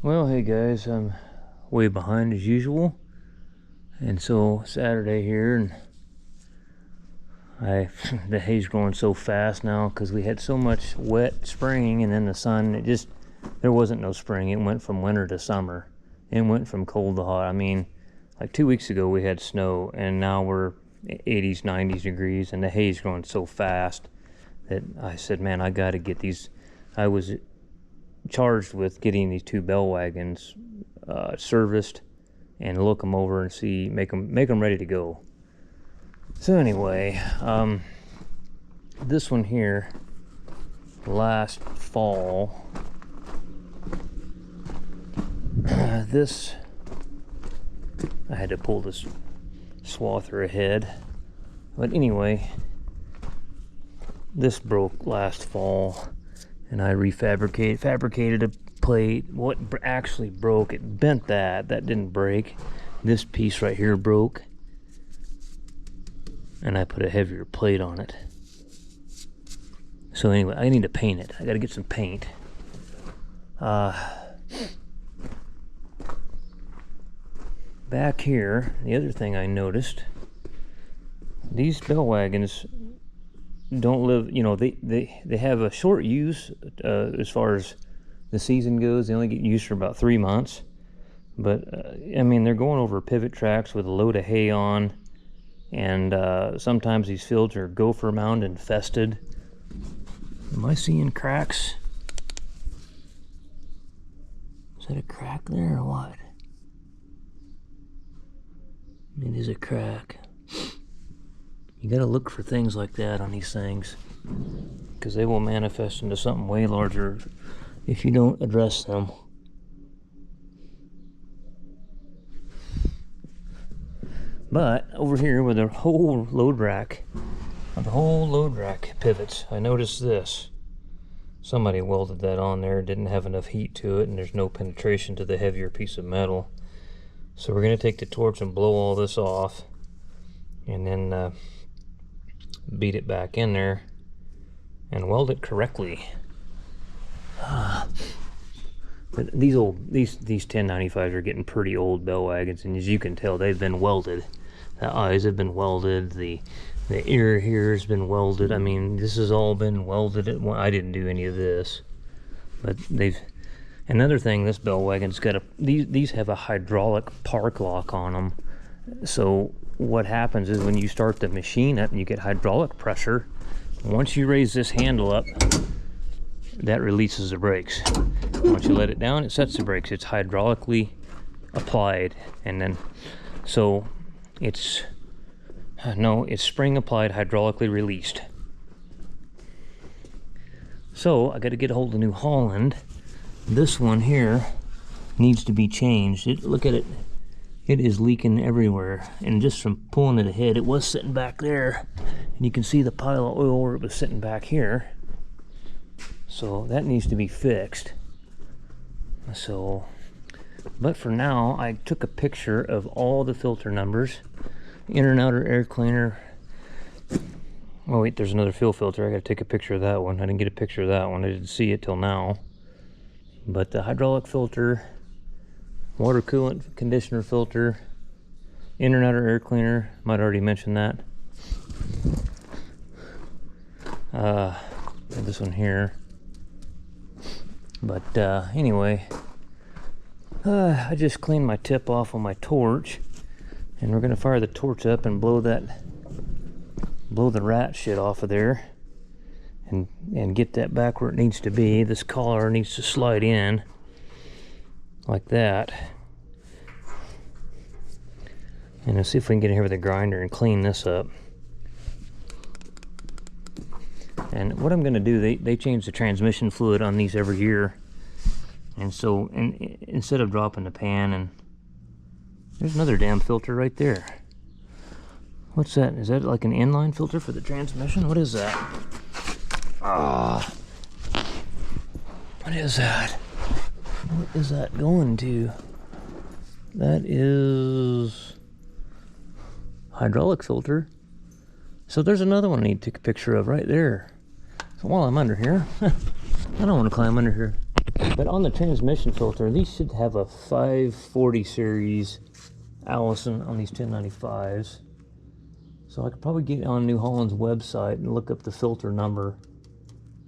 Well, hey guys, I'm way behind as usual, and so Saturday here, and the hay's growing so fast now because we had so much wet spring, and then the sun. There wasn't no spring. It went from winter to summer. It went from cold to hot. I mean, like 2 weeks ago we had snow, and now we're 80s, 90s degrees, and the hay's growing so fast that I said, man, I got to get these. I was charged with getting these two bell wagons serviced and look them over and see, make them ready to go. So anyway, this one here, last fall, this, I had to pull this swather ahead, but anyway, this broke last fall, and I fabricated a plate. What actually broke, it bent that didn't break. This piece right here broke, and I put a heavier plate on it. So anyway, I need to paint it. I gotta get some paint. Back here, the other thing I noticed, these bell wagons don't live, they have a short use as far as the season goes. They only get used for about 3 months, but I mean, they're going over pivot tracks with a load of hay on, and sometimes these fields are gopher mound infested. Am I seeing cracks? Is that a crack there or what? It is a crack. You gotta look for things like that on these things, because they will manifest into something way larger if you don't address them. But over here with the whole load rack, pivots, I noticed this. Somebody welded that on there, didn't have enough heat to it, and there's no penetration to the heavier piece of metal. So we're gonna take the torch and blow all this off, and then beat it back in there and weld it correctly. But these 1095s are getting pretty old bell wagons, and as you can tell, they've been welded. The eyes have been welded, the ear here has been welded. I mean, this has all been welded. I didn't do any of this, but they've. Another thing, this bell wagon's got these have a hydraulic park lock on them. So what happens is when you start the machine up and you get hydraulic pressure, once you raise this handle up, that releases the brakes. Once you let it down, it sets the brakes. It's hydraulically applied, and then so it's spring applied, hydraulically released. So I got to get a hold of New Holland. This one here needs to be changed. Look at it. It is leaking everywhere, and just from pulling it ahead, it was sitting back there, and you can see the pile of oil where it was sitting back here. So that needs to be fixed. So, but for now, I took a picture of all the filter numbers, inner and outer air cleaner. Oh wait, there's another fuel filter. I gotta take a picture of that one. I didn't get a picture of that one. I didn't see it till now. But the hydraulic filter, water coolant conditioner filter, inner and outer air cleaner, might already mention that. This one here. But anyway, I just cleaned my tip off on my torch, and we're gonna fire the torch up and blow the rat shit off of there, and get that back where it needs to be. This collar needs to slide in like that. And let's see if we can get in here with a grinder and clean this up. And what I'm going to do, they change the transmission fluid on these every year. And so instead of dropping the pan, and there's another damn filter right there. What's that? Is that like an inline filter for the transmission? What is that? What is that? What is that going to? That is hydraulic filter. So there's another one I need to take a picture of right there. So while I'm under here, I don't want to climb under here. But on the transmission filter, these should have a 540 series Allison on these 1095s. So I could probably get on New Holland's website and look up the filter number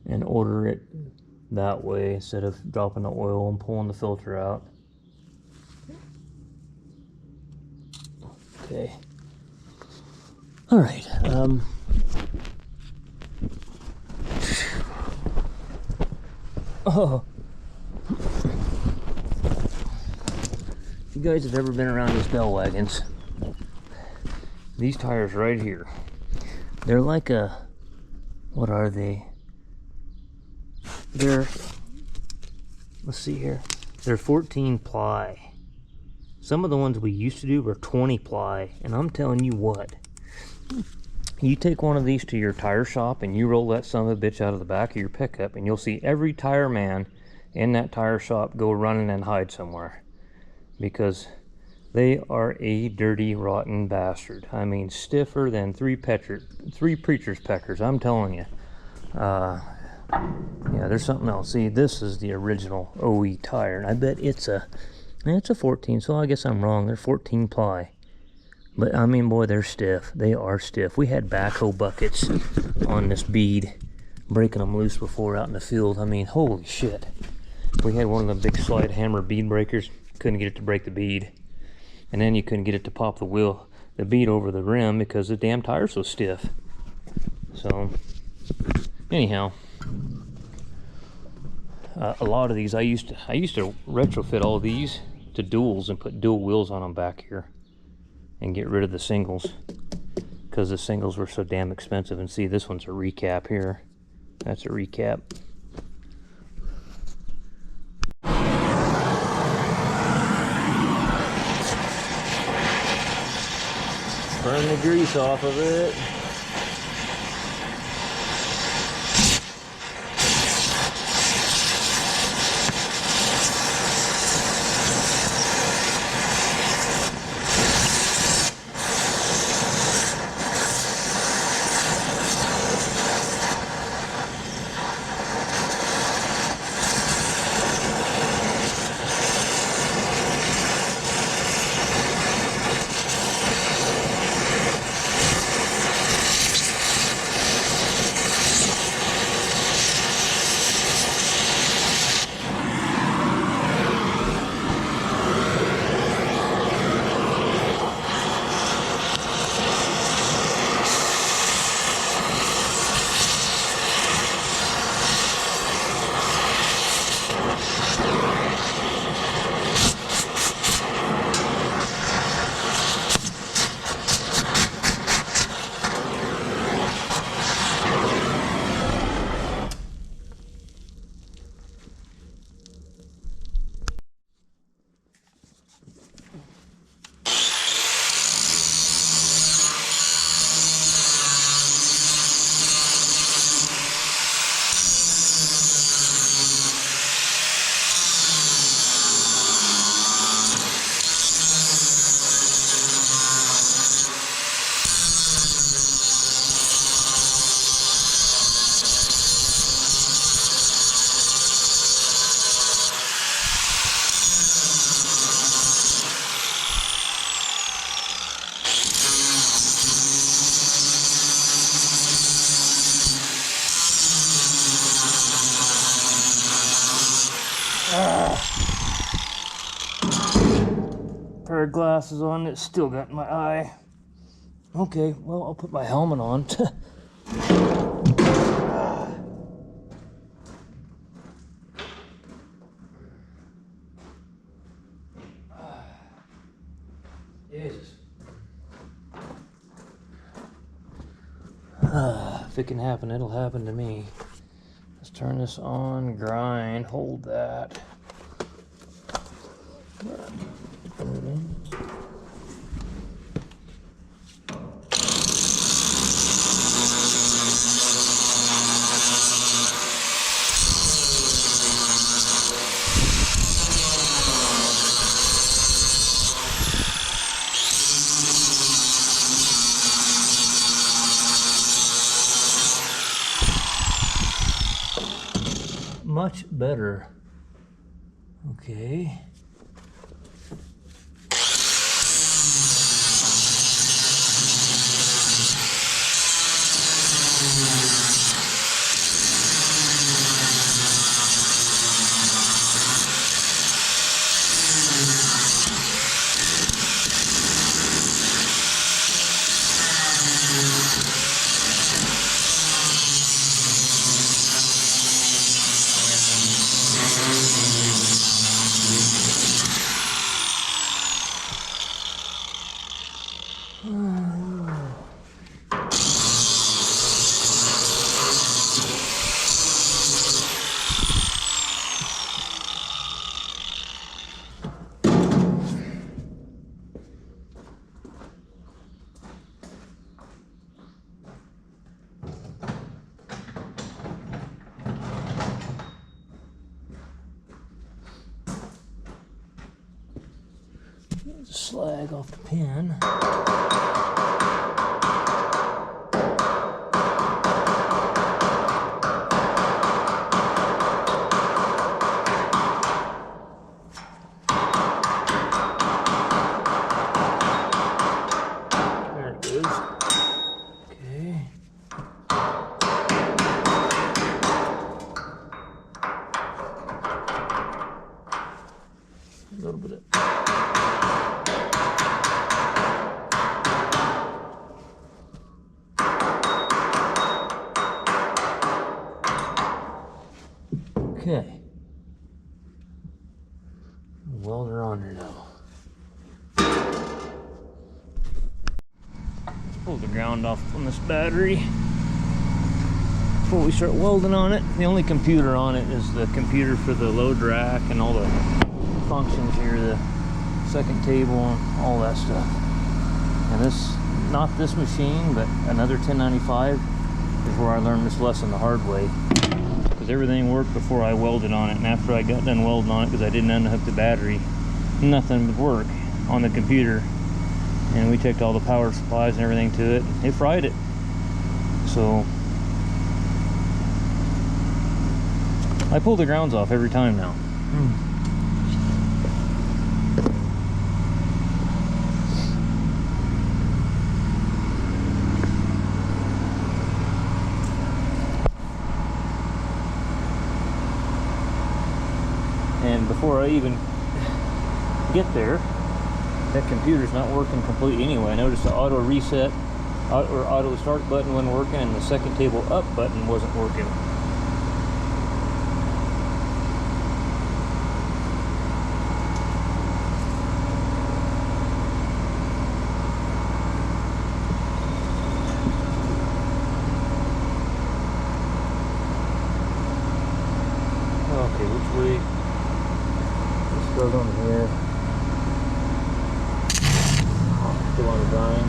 and order it that way instead of dropping the oil and pulling the filter out. Okay. All right. Oh. If you guys have ever been around these bale wagons, these tires right here, they're like a, what are they? They're, let's see here, they're 14 ply. Some of the ones we used to do were 20 ply, and I'm telling you what, you take one of these to your tire shop and you roll that son of a bitch out of the back of your pickup, and you'll see every tire man in that tire shop go running and hide somewhere, because they are a dirty, rotten bastard. I mean, stiffer than three preacher's peckers, I'm telling you. Yeah, there's something else. See, this is the original OE tire, and I bet it's a 14, so I guess I'm wrong. They're 14 ply. But, I mean, boy, they're stiff. They are stiff. We had backhoe buckets on this bead, breaking them loose before out in the field. I mean, holy shit. We had one of the big slide hammer bead breakers. Couldn't get it to break the bead. And then you couldn't get it to pop the bead over the rim because the damn tire's so stiff. So, anyhow, a lot of these, I used to retrofit all these to duals and put dual wheels on them back here and get rid of the singles, because the singles were so damn expensive. And see, this one's a recap here. That's a recap. Burn the grease off of it. Pair of glasses on that still got in my eye. Okay, well, I'll put my helmet on. Jesus. If it can happen, it'll happen to me. Let's turn this on, grind, hold that. Much better Okay. Slag off the pin. There it is. Okay. A little bit of okay. Welder on there now. Pull the ground off on this battery before we start welding on it. The only computer on it is the computer for the load rack and all the functions here, the second table and all that stuff. And this, not this machine, but another 1095 is where I learned this lesson the hard way. Because everything worked before I welded on it, and after I got done welding on it, because I didn't unhook the battery, nothing would work on the computer. And we checked all the power supplies and everything to it. It fried it. So I pull the grounds off every time now. And before I even get there, that computer's not working completely anyway. I noticed the auto reset or auto start button wasn't working, and the second table up button wasn't working. Okay, which way? Let's go on here. Still on the grind.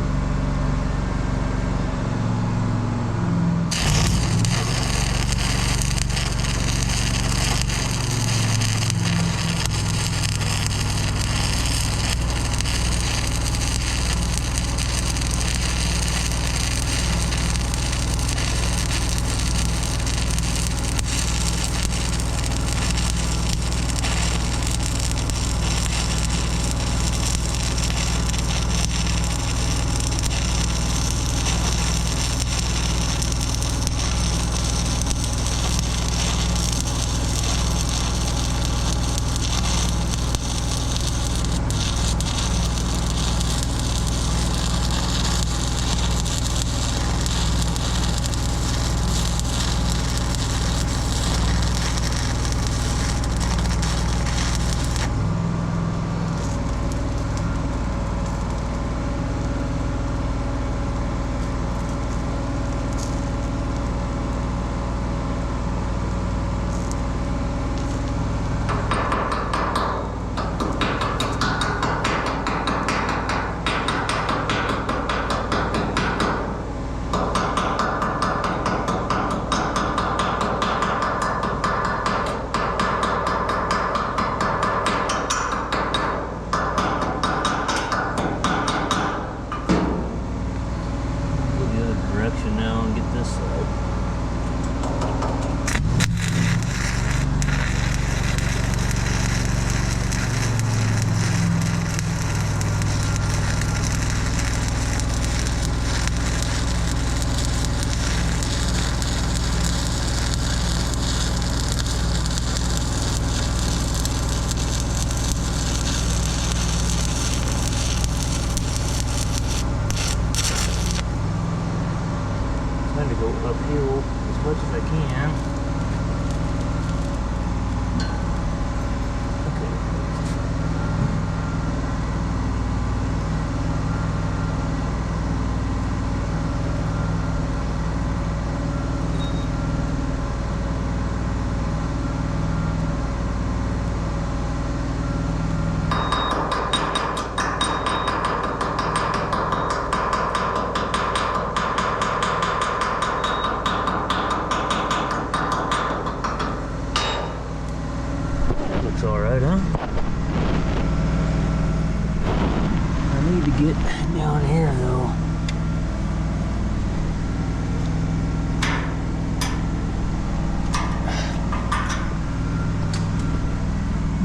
to get down here though.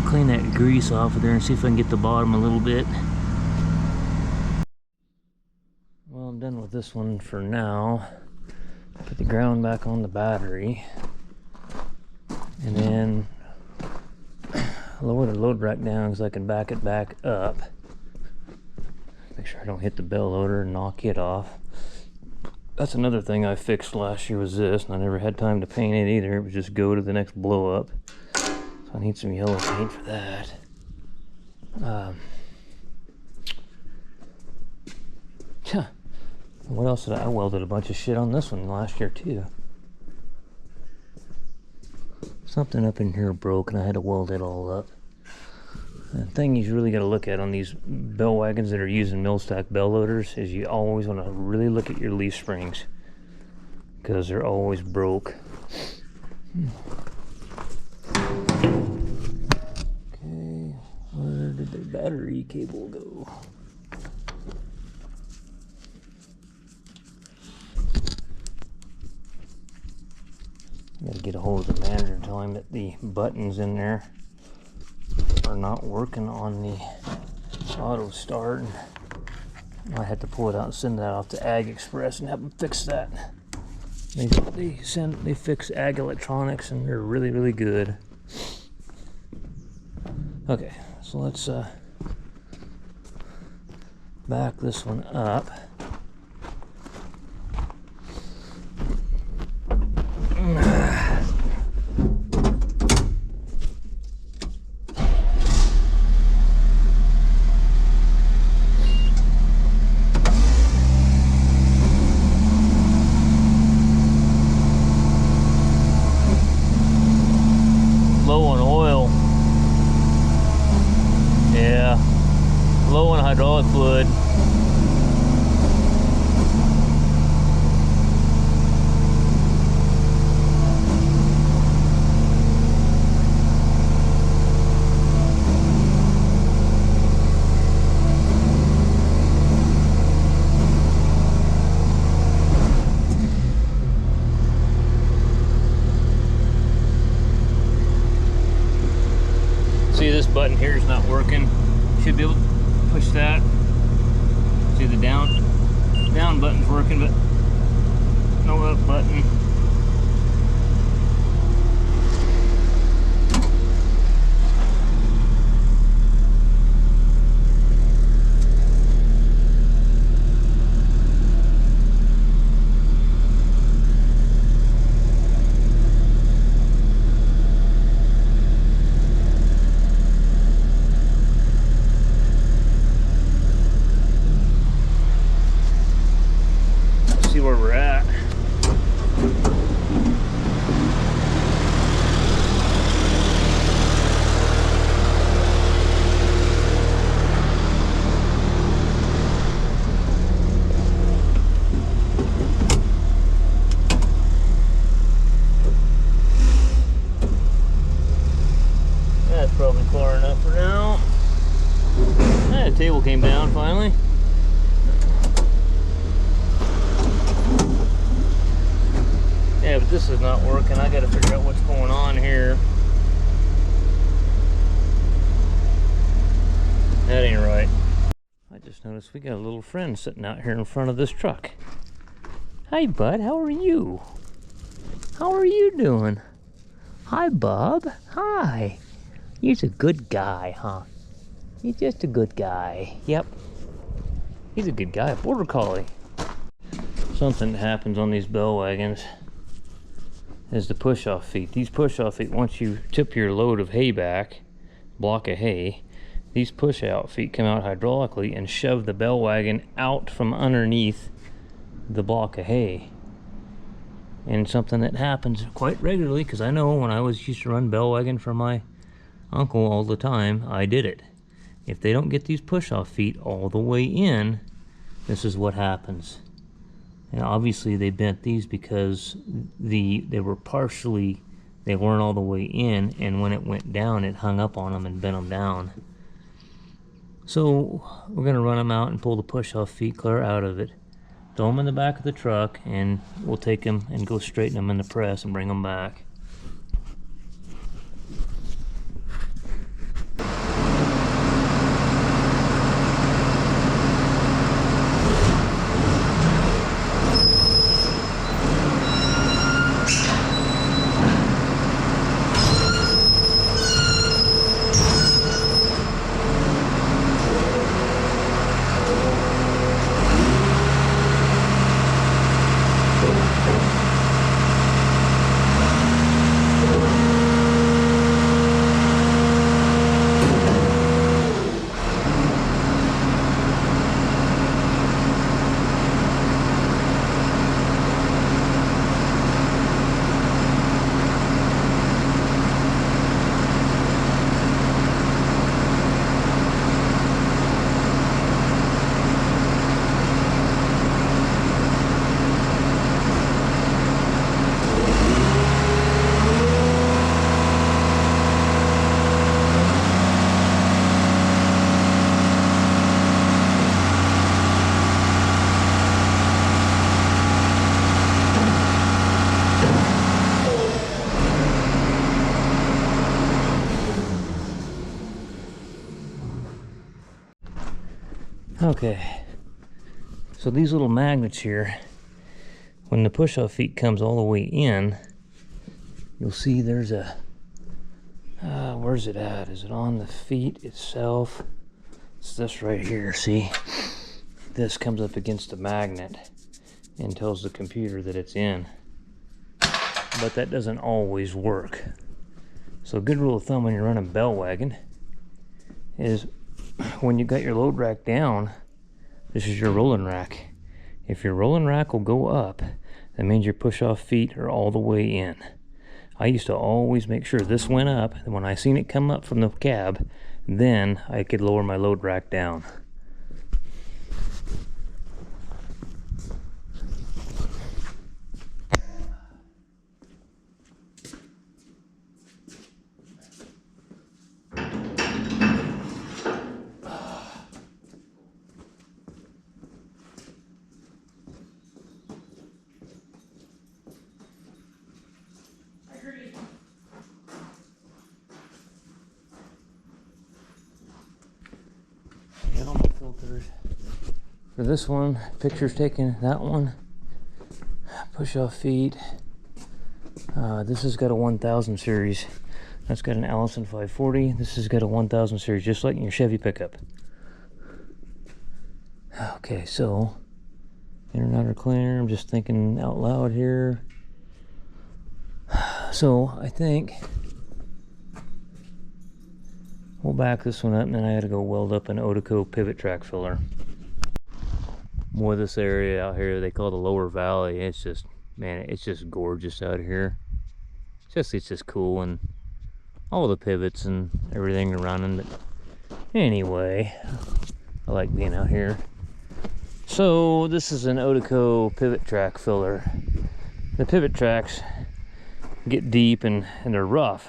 Clean that grease off of there and see if I can get the bottom a little bit. Well, I'm done with this one for now. Put the ground back on the battery and then lower the load rack down because I can back it back up. Make sure I don't hit the bell loader and knock it off. That's another thing I fixed last year was this, and I never had time to paint it either. It would just go to the next blow up. So I need some yellow paint for that. What else did I welded a bunch of shit on this one last year too. Something up in here broke and I had to weld it all up. The thing you really got to look at on these bell wagons that are using mill stack bell loaders is you always want to really look at your leaf springs because they're always broke. Okay, where did the battery cable go? I gotta get a hold of the manager and tell him that the buttons in there are not working on the auto start. And I had to pull it out and send that off to Ag Express and have them fix that. They fix Ag Electronics and they're really, really good. Okay, so let's back this one up. Low on oil. Yeah, low on hydraulic fluid. See, this button here is not working. Should be able to push that. See, the down button's working, but no up button. See where we're at. That's probably far enough for now. The table came down finally. Yeah, but this is not working. I gotta figure out what's going on here. That ain't right. I just noticed we got a little friend sitting out here in front of this truck. Hi, bud. How are you? How are you doing? Hi, Bob. Hi. He's a good guy, huh? He's just a good guy. Yep. He's a good guy. A border collie. Something that happens on these bell wagons is the push-off feet. These push-off feet, once you tip your load of hay back, block of hay, these push-out feet come out hydraulically and shove the bell wagon out from underneath the block of hay. And something that happens quite regularly, because I know when I used to run bell wagon for my uncle all the time, I did it. If they don't get these push-off feet all the way in, this is what happens. And obviously they bent these because they weren't all the way in, and when it went down it hung up on them and bent them down. So we're gonna run them out and pull the push-off feet clear out of it. Throw them in the back of the truck, and we'll take them and go straighten them in the press and bring them back. Okay, so these little magnets here, when the push-off feet comes all the way in, you'll see there's a, where's it at? Is it on the feet itself? It's this right here, see? This comes up against the magnet and tells the computer that it's in. But that doesn't always work. So a good rule of thumb when you're running bale wagon is when you got your load rack down, this is your rolling rack. If your rolling rack will go up, that means your push-off feet are all the way in. I used to always make sure this went up, and when I seen it come up from the cab, then I could lower my load rack down. Get all my filters. For this one, pictures taken, that one, push off feet. This has got a 1000 series. That's got an Allison 540. This has got a 1000 series, just like in your Chevy pickup. Okay, so inner and outer clear. I'm just thinking out loud here. So I think we'll back this one up, and then I got to go weld up an Oteco pivot track filler. More this area out here they call the lower valley. It's just, man, it's just gorgeous out here. It's just cool, and all the pivots and everything are running. But anyway, I like being out here. So this is an Oteco pivot track filler. The pivot tracks get deep and they're rough,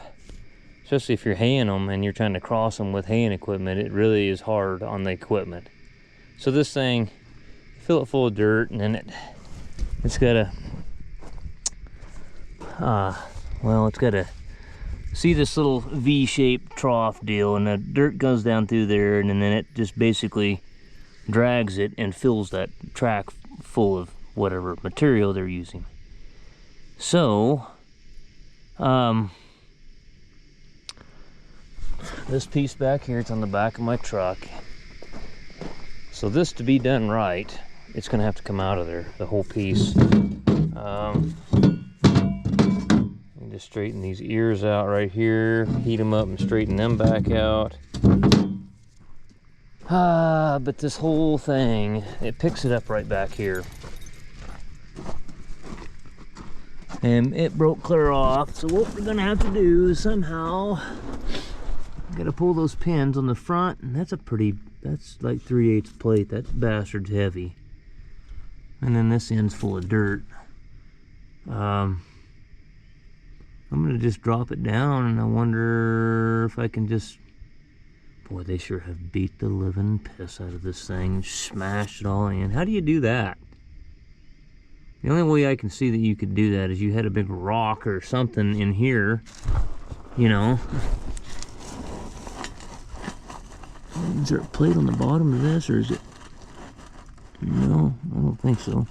especially if you're haying them and you're trying to cross them with haying equipment. It really is hard on the equipment. So this thing, fill it full of dirt, and then it's got a it's got a, see this little V-shaped trough deal, and the dirt goes down through there, and then it just basically drags it and fills that track full of whatever material they're using. So this piece back here, it's on the back of my truck. So this, to be done right, it's gonna have to come out of there, the whole piece. Just straighten these ears out right here, heat them up and straighten them back out. But this whole thing, it picks it up right back here. And it broke clear off, so what we're gonna have to do is somehow, gotta pull those pins on the front, and that's like 3/8 plate. That bastard's heavy. And then this end's full of dirt. I'm gonna just drop it down, and I wonder if I can just Boy, they sure have beat the living piss out of this thing and smashed it all in. How do you do that? The only way I can see that you could do that is you had a big rock or something in here, you know. Is there a plate on the bottom of this, or is it? No, I don't think so.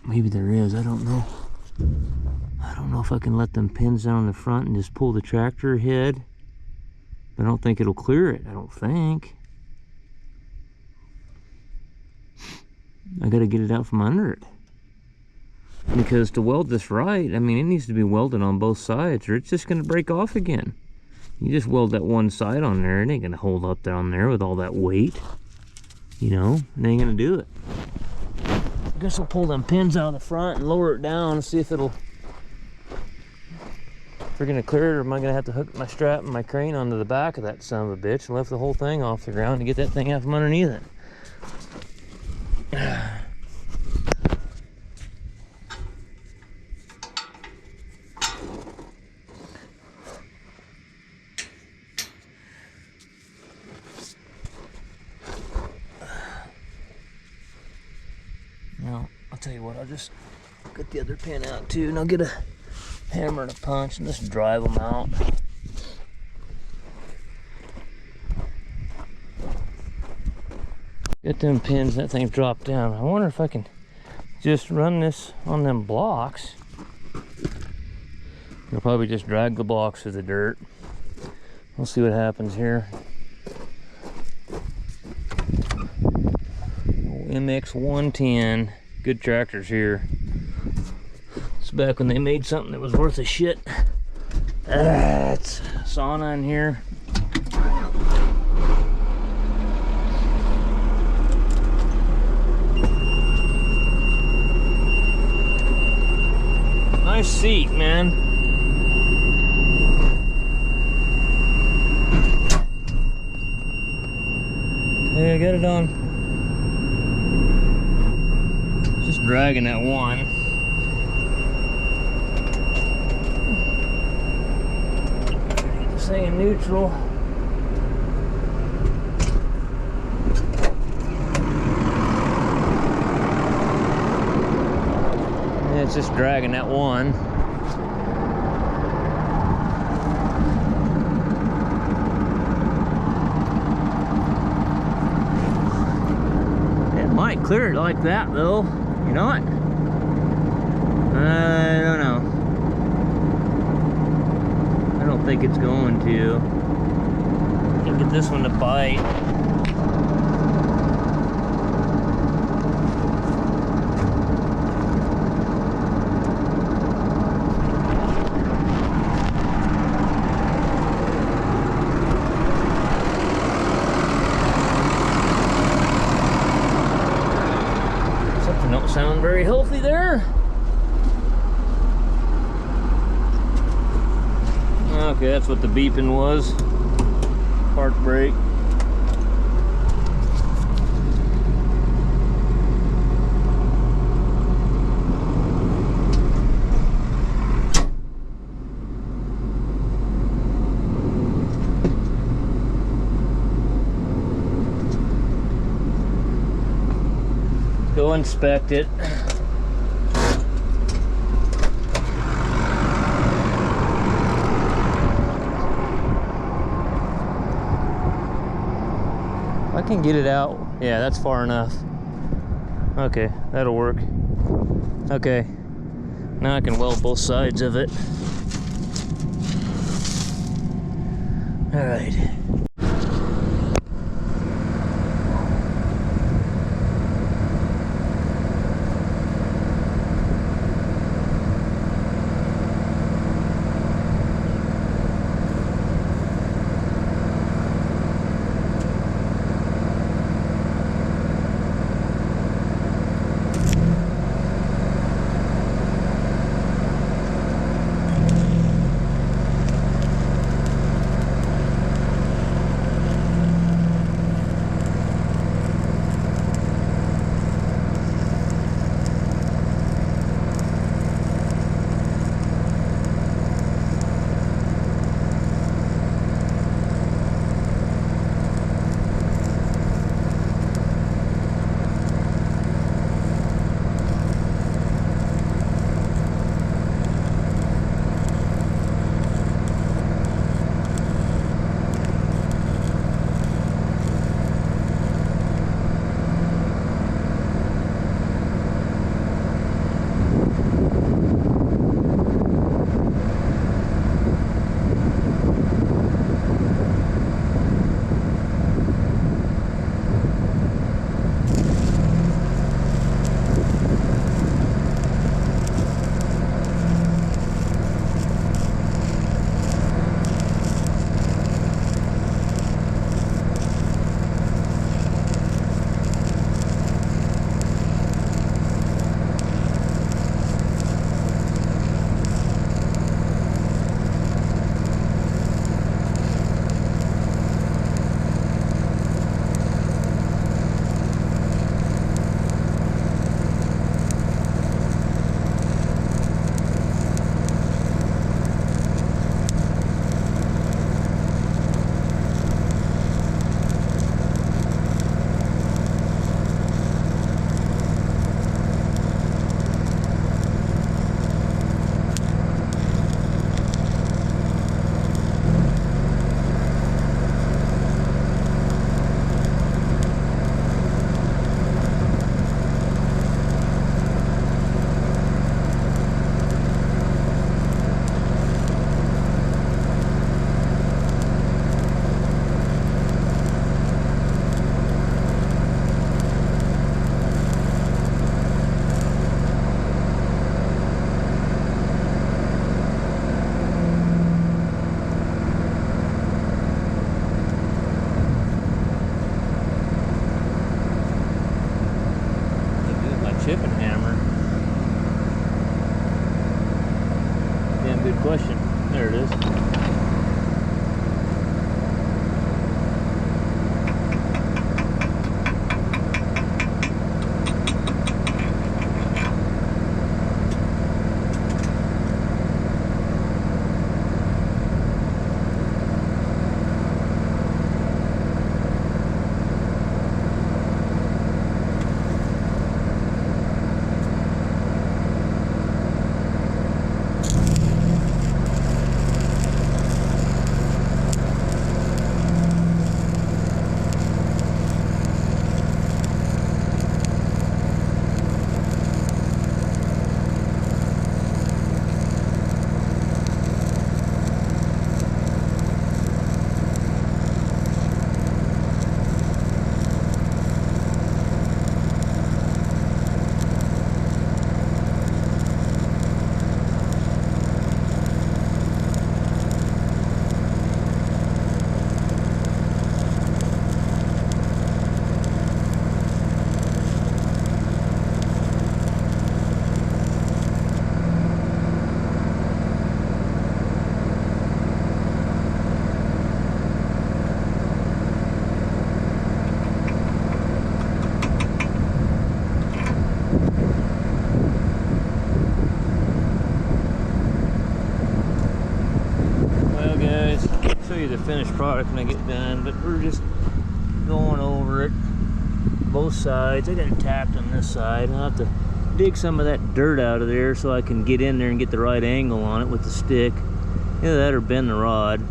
Maybe there is, I don't know. I don't know if I can let them pins down in the front and just pull the tractor ahead. I don't think it'll clear it, I don't think. I gotta get it out from under it. Because to weld this right, I mean, it needs to be welded on both sides or it's just gonna break off again. You just weld that one side on there, it ain't gonna hold up down there with all that weight. You know, it ain't gonna do it. I guess I'll pull them pins out of the front and lower it down and see if it'll... If we're gonna clear it, or am I gonna have to hook my strap and my crane onto the back of that son of a bitch and lift the whole thing off the ground to get that thing out from underneath it. Now, I'll tell you what, I'll just get the other pin out too, and I'll get a hammer and a punch and just drive them out. Get them pins, that thing's dropped down. I wonder if I can just run this on them blocks. I'll probably just drag the blocks through the dirt. We'll see what happens here. MX 110, good tractors here. It's back when they made something that was worth a shit. It's sauna in here. Nice seat, man. Okay, I got it on. Just dragging that one. Get this thing in neutral. And it's just dragging that one. It might clear it like that though. You know what? I don't know. I don't think it's going to. I'll get this one to bite. Don't sound very healthy there. Okay, that's what the beeping was. Park brake. Go inspect it. I can get it out. Yeah, that's far enough. Okay, that'll work. Okay, now I can weld both sides of it. All right. There it is. Show you the finished product when I get done, but we're just going over it both sides. I got it tapped on this side. I'll have to dig some of that dirt out of there so I can get in there and get the right angle on it with the stick. Either that or bend the rod.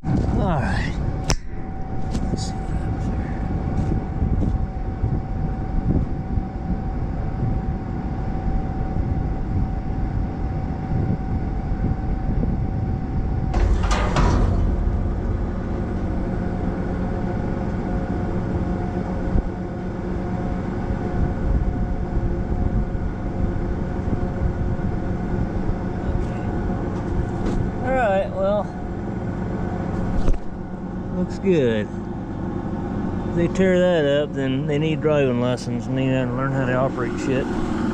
All right. Let's see what happens here. Well, looks good. If they tear that up, then they need driving lessons and they need to learn how to operate shit.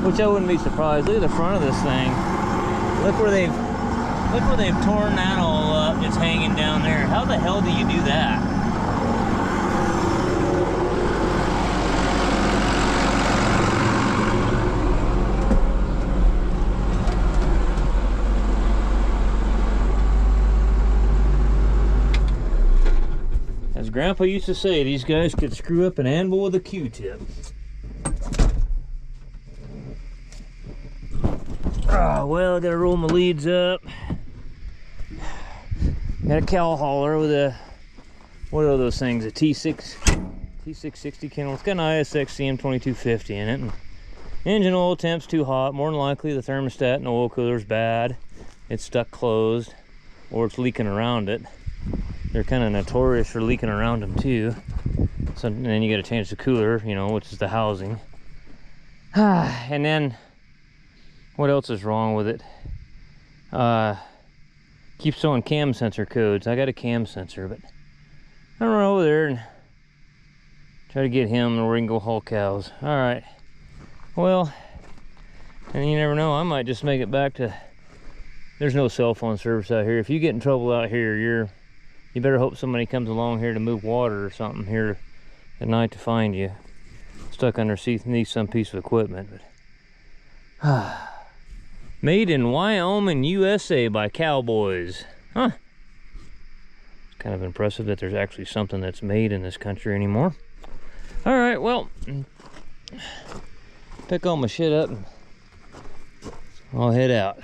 Which I wouldn't be surprised. Look at the front of this thing. Look where they've torn that all up. It's hanging down there. How the hell do you do that? As Grandpa used to say, these guys could screw up an anvil with a Q-tip. Oh, well, I gotta roll my leads up. Got a cow hauler with a, what are those things? A T660 kennel. It's got an ISX CM2250 in it. And engine oil temp's too hot. More than likely the thermostat in the oil cooler's bad. It's stuck closed, or it's leaking around it. They're kind of notorious for leaking around them too. So and then you got to change the cooler, you know, which is the housing. And then what else is wrong with it? Keeps showing cam sensor codes. I got a cam sensor, but I'll run over there and try to get him, and we can go haul cows. All right. Well, and you never know, I might just make it back to. There's no cell phone service out here. If you get in trouble out here, you better hope somebody comes along here to move water or something here at night to find you. Stuck underneath some piece of equipment. But made in Wyoming, USA by cowboys. Huh. It's kind of impressive that there's actually something that's made in this country anymore. All right, well, pick all my shit up and I'll head out.